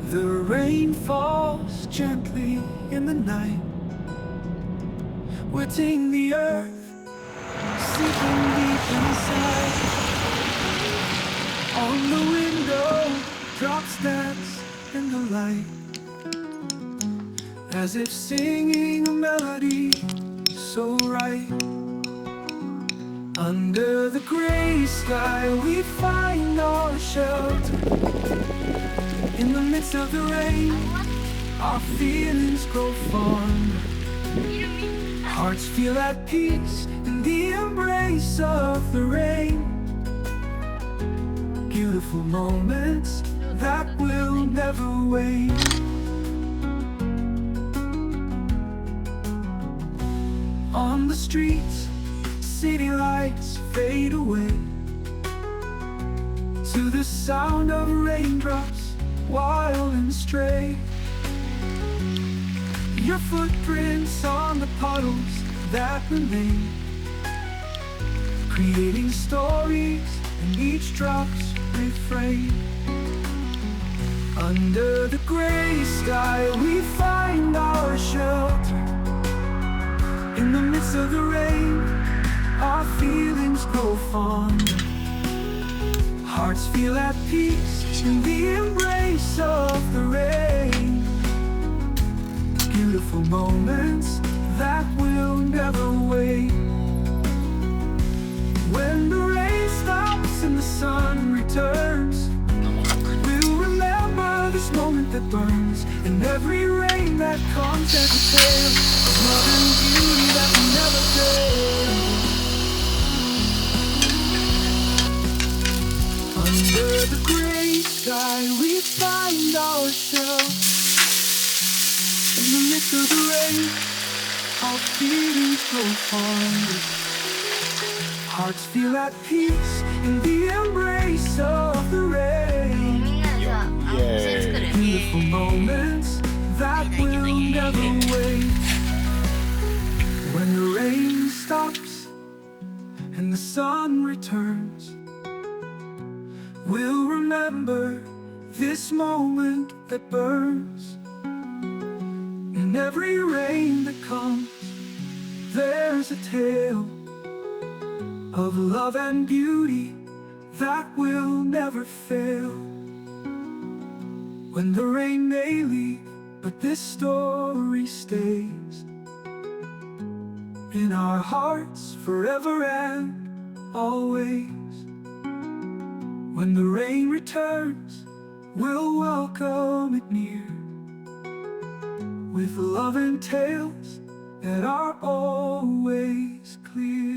The rain falls gently in the night, wetting the earth, sinking deep inside. On the window, drops dance in the light, as if singing a melody so right. Under the gray sky we find our shelter. In the midst of the rain, our feelings grow fonder. Hearts feel at peace in the embrace of the rain. Beautiful moments that will never wane. On the streets, city lights fade away to the sound of raindrops, wild and stray. Your footprints on the puddles that remain, creating stories in each drop's refrain. Under the gray sky we find our shelter. In the midst of the rain, our feelings grow fonder. Hearts feel at peace in the embrace of the rain. Beautiful moments that will never wait. When the rain stops and the sun returns, we'll remember this moment that burns. And every rain that comes as a tale of love and beauty that will never fail. Under the gray sky we find ourselves. In the midst of the rain, our feelings grow fonder. Hearts feel at peace in the embrace of the rain. Beautiful moments that will never wait. When the rain stops and the sun returns, we'll remember this moment that burns. In every rain that comes, there's a tale of love and beauty that will never fail. When the rain may leave, but this story stays in our hearts forever and always. When the rain returns, we'll welcome it near, with love and tales that are always clear.